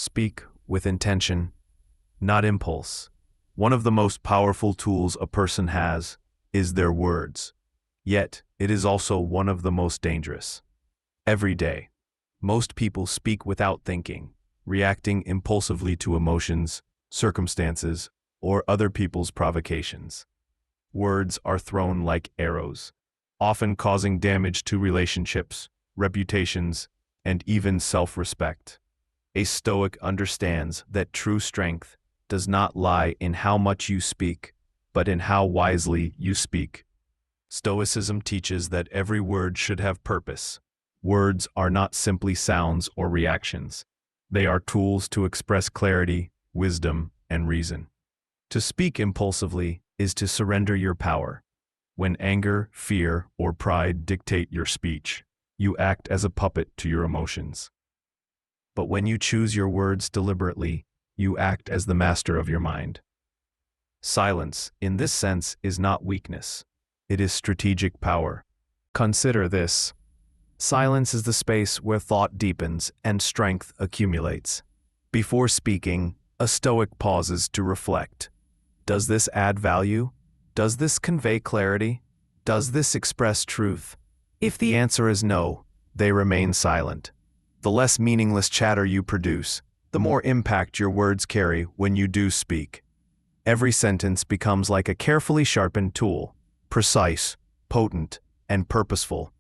Speak with intention, not impulse. One of the most powerful tools a person has is their words. Yet, it is also one of the most dangerous. Every day, most people speak without thinking, reacting impulsively to emotions, circumstances, or other people's provocations. Words are thrown like arrows, often causing damage to relationships, reputations, and even self-respect. A Stoic understands that true strength does not lie in how much you speak, but in how wisely you speak. Stoicism teaches that every word should have purpose. Words are not simply sounds or reactions. They are tools to express clarity, wisdom, and reason. To speak impulsively is to surrender your power. When anger, fear, or pride dictate your speech, you act as a puppet to your emotions. But when you choose your words deliberately, you act as the master of your mind. Silence, in this sense, is not weakness. It is strategic power. Consider this. Silence is the space where thought deepens and strength accumulates. Before speaking, a Stoic pauses to reflect. Does this add value? Does this convey clarity? Does this express truth? If the answer is no, they remain silent. The less meaningless chatter you produce, the more impact your words carry when you do speak. Every sentence becomes like a carefully sharpened tool, precise, potent, and purposeful.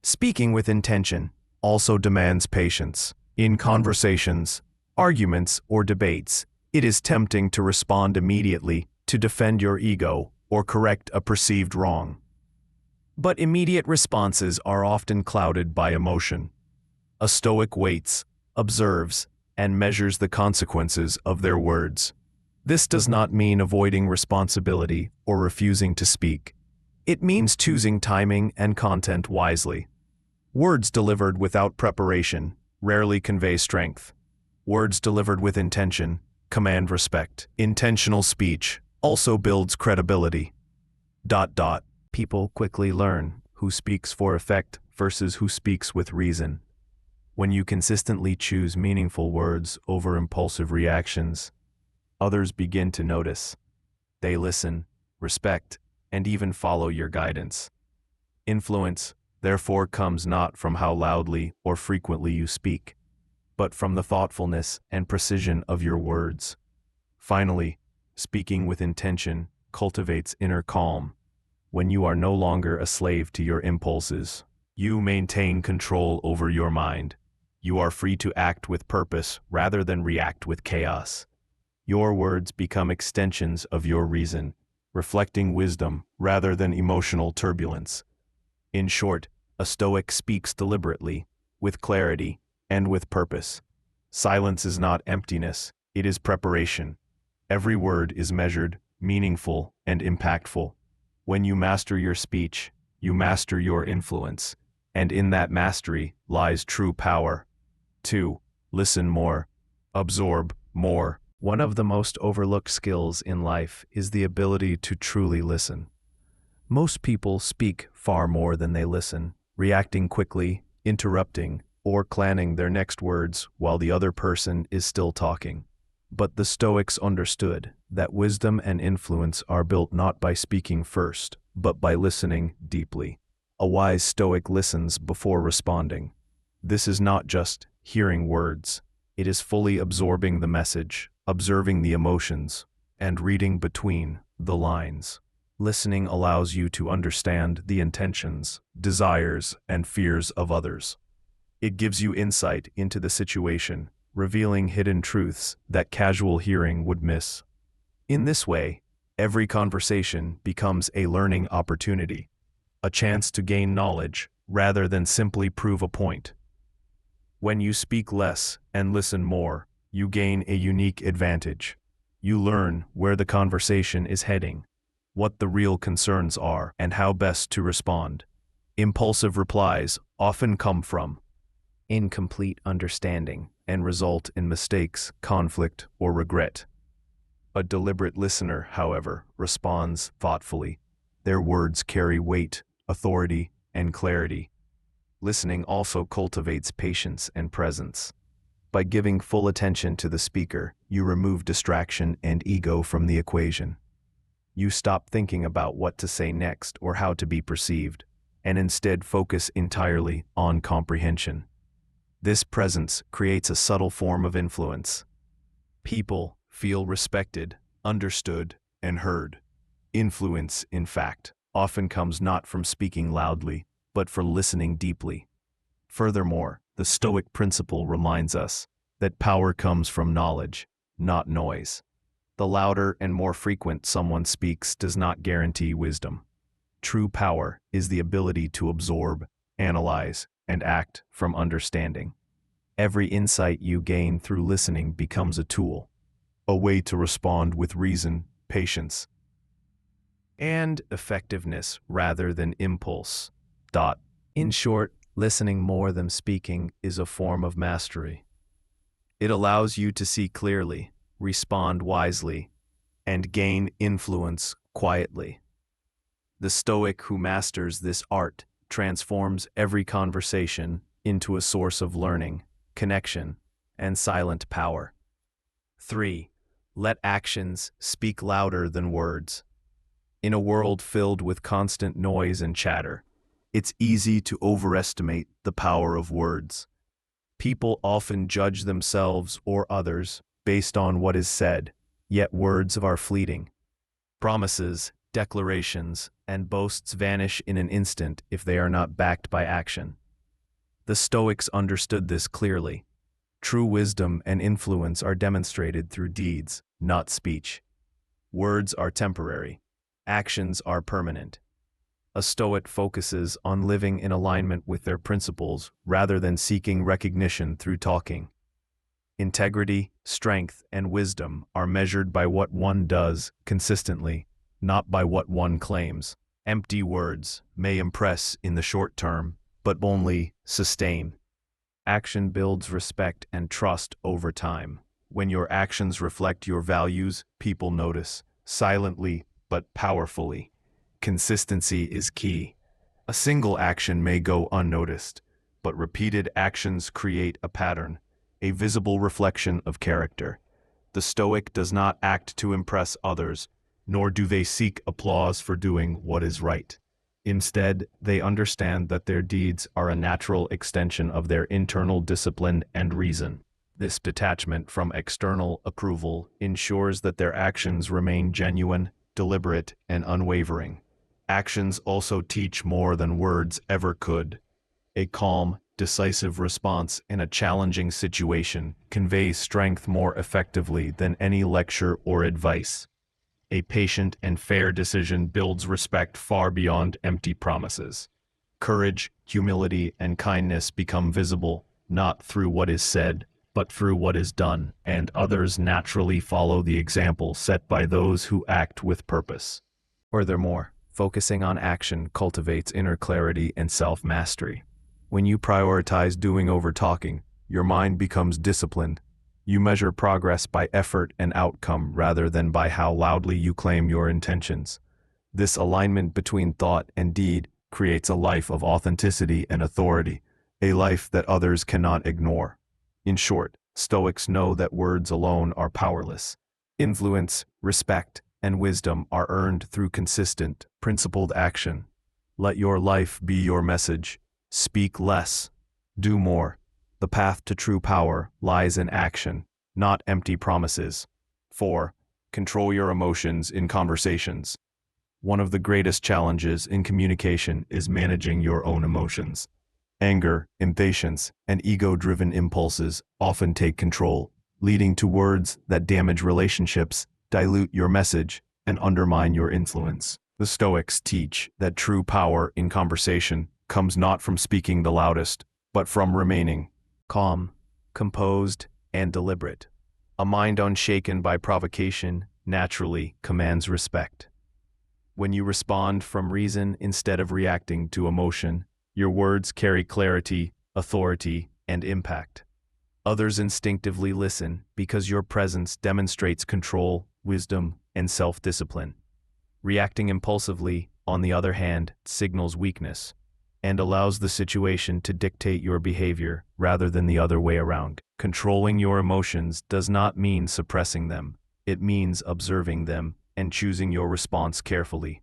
Speaking with intention also demands patience. In conversations, arguments, or debates, it is tempting to respond immediately to defend your ego or correct a perceived wrong. But immediate responses are often clouded by emotion. A Stoic waits, observes, and measures the consequences of their words. This does not mean avoiding responsibility or refusing to speak. It means choosing timing and content wisely. Words delivered without preparation rarely convey strength. Words delivered with intention command respect. Intentional speech also builds credibility. People quickly learn who speaks for effect versus who speaks with reason. When you consistently choose meaningful words over impulsive reactions, others begin to notice. They listen, respect, and even follow your guidance. Influence, therefore, comes not from how loudly or frequently you speak, but from the thoughtfulness and precision of your words. Finally, speaking with intention cultivates inner calm. When you are no longer a slave to your impulses, you maintain control over your mind. You are free to act with purpose rather than react with chaos. Your words become extensions of your reason, reflecting wisdom rather than emotional turbulence. In short, a Stoic speaks deliberately, with clarity, and with purpose. Silence is not emptiness, it is preparation. Every word is measured, meaningful, and impactful. When you master your speech, you master your influence, and in that mastery lies true power. 2. Listen more. Absorb more. One of the most overlooked skills in life is the ability to truly listen. Most people speak far more than they listen, reacting quickly, interrupting, or planning their next words while the other person is still talking. But the Stoics understood that wisdom and influence are built not by speaking first, but by listening deeply. A wise Stoic listens before responding. This is not just hearing words. It is fully absorbing the message, observing the emotions, and reading between the lines. Listening allows you to understand the intentions, desires, and fears of others. It gives you insight into the situation, revealing hidden truths that casual hearing would miss. In this way, every conversation becomes a learning opportunity, a chance to gain knowledge rather than simply prove a point. When you speak less and listen more, you gain a unique advantage. You learn where the conversation is heading, what the real concerns are, and how best to respond. Impulsive replies often come from incomplete understanding and result in mistakes, conflict, or regret. A deliberate listener, however, responds thoughtfully. Their words carry weight, authority, and clarity. Listening also cultivates patience and presence. By giving full attention to the speaker, you remove distraction and ego from the equation. You stop thinking about what to say next or how to be perceived, and instead focus entirely on comprehension. This presence creates a subtle form of influence. People feel respected, understood, and heard. Influence, in fact, often comes not from speaking loudly, but from listening deeply. Furthermore, the Stoic principle reminds us that power comes from knowledge, not noise. The louder and more frequent someone speaks does not guarantee wisdom. True power is the ability to absorb, analyze, and act from understanding. Every insight you gain through listening becomes a tool, a way to respond with reason, patience, and effectiveness rather than impulse. In short, listening more than speaking is a form of mastery. It allows you to see clearly, respond wisely, and gain influence quietly. The Stoic who masters this art transforms every conversation into a source of learning, connection, and silent power. 3. Let actions speak louder than words. In a world filled with constant noise and chatter, it's easy to overestimate the power of words. People often judge themselves or others based on what is said, yet words are fleeting. Promises, declarations, and boasts vanish in an instant if they are not backed by action. The Stoics understood this clearly. True wisdom and influence are demonstrated through deeds, not speech. Words are temporary. Actions are permanent. A Stoic focuses on living in alignment with their principles rather than seeking recognition through talking. Integrity, strength, and wisdom are measured by what one does consistently, not by what one claims. Empty words may impress in the short term, but only sustain. Action builds respect and trust over time. When your actions reflect your values, people notice, silently but powerfully. Consistency is key. A single action may go unnoticed, but repeated actions create a pattern, a visible reflection of character. The Stoic does not act to impress others, nor do they seek applause for doing what is right. Instead, they understand that their deeds are a natural extension of their internal discipline and reason. This detachment from external approval ensures that their actions remain genuine, deliberate, and unwavering. Actions also teach more than words ever could. A calm, decisive response in a challenging situation conveys strength more effectively than any lecture or advice. A patient and fair decision builds respect far beyond empty promises. Courage, humility, and kindness become visible, not through what is said, but through what is done, and others naturally follow the example set by those who act with purpose. Furthermore, focusing on action cultivates inner clarity and self-mastery. When you prioritize doing over talking, your mind becomes disciplined. You measure progress by effort and outcome rather than by how loudly you claim your intentions. This alignment between thought and deed creates a life of authenticity and authority, a life that others cannot ignore. In short, Stoics know that words alone are powerless. Influence, respect, and wisdom are earned through consistent, principled action. Let your life be your message. Speak less. Do more. The path to true power lies in action, not empty promises. 4. Control your emotions in conversations. One of the greatest challenges in communication is managing your own emotions. Anger, impatience, and ego-driven impulses often take control, leading to words that damage relationships, dilute your message, and undermine your influence. The Stoics teach that true power in conversation comes not from speaking the loudest, but from remaining calm, composed, and deliberate. A mind unshaken by provocation naturally commands respect. When you respond from reason instead of reacting to emotion, your words carry clarity, authority, and impact. Others instinctively listen because your presence demonstrates control, wisdom, and self-discipline. Reacting impulsively, on the other hand, signals weakness. and allows the situation to dictate your behavior rather than the other way around. Controlling your emotions does not mean suppressing them. It means observing them and choosing your response carefully.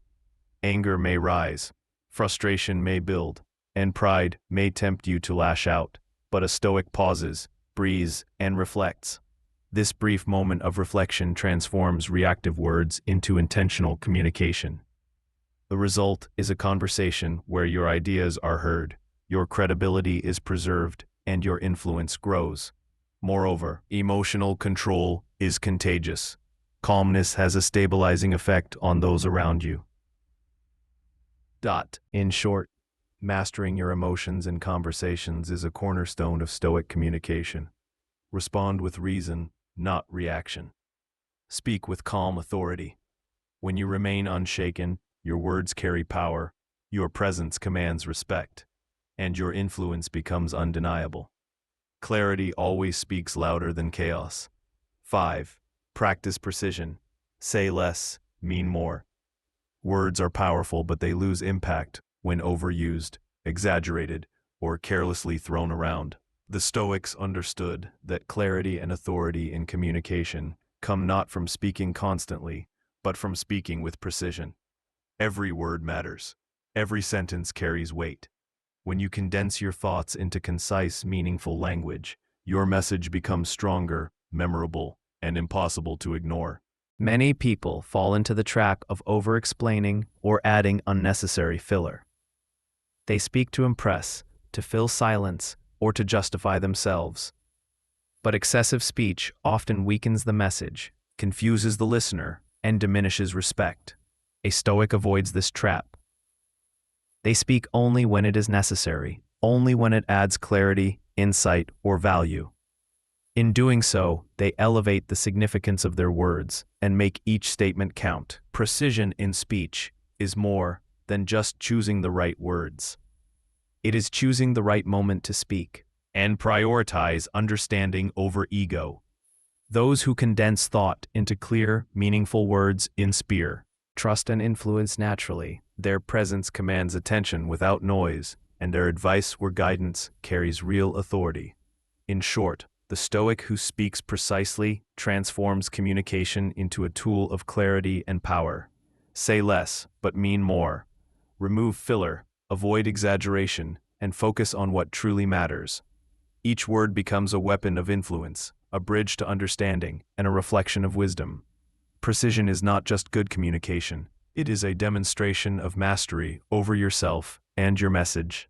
Anger may rise, frustration may build, and pride may tempt you to lash out, but a Stoic pauses, breathes, and reflects. This brief moment of reflection transforms reactive words into intentional communication. The result is a conversation where your ideas are heard, your credibility is preserved, and your influence grows. Moreover, emotional control is contagious. Calmness has a stabilizing effect on those around you. In short, mastering your emotions in conversations is a cornerstone of Stoic communication. Respond with reason, not reaction. Speak with calm authority. When you remain unshaken, your words carry power, your presence commands respect, and your influence becomes undeniable. Clarity always speaks louder than chaos. 5. Practice precision. Say less, mean more. Words are powerful, but they lose impact when overused, exaggerated, or carelessly thrown around. The Stoics understood that clarity and authority in communication come not from speaking constantly, but from speaking with precision. Every word matters. Every sentence carries weight. When you condense your thoughts into concise, meaningful language, your message becomes stronger, memorable, and impossible to ignore. Many people fall into the trap of over-explaining or adding unnecessary filler. They speak to impress, to fill silence, or to justify themselves. But excessive speech often weakens the message, confuses the listener, and diminishes respect. A Stoic avoids this trap. They speak only when it is necessary, only when it adds clarity, insight, or value. In doing so, they elevate the significance of their words and make each statement count. Precision in speech is more than just choosing the right words. It is choosing the right moment to speak and prioritize understanding over ego. Those who condense thought into clear, meaningful words inspire trust and influence naturally. Their presence commands attention without noise, and their advice or guidance carries real authority. In short, the Stoic who speaks precisely transforms communication into a tool of clarity and power. Say less, but mean more. Remove filler, avoid exaggeration, and focus on what truly matters. Each word becomes a weapon of influence, a bridge to understanding, and a reflection of wisdom. Precision is not just good communication, it is a demonstration of mastery over yourself and your message.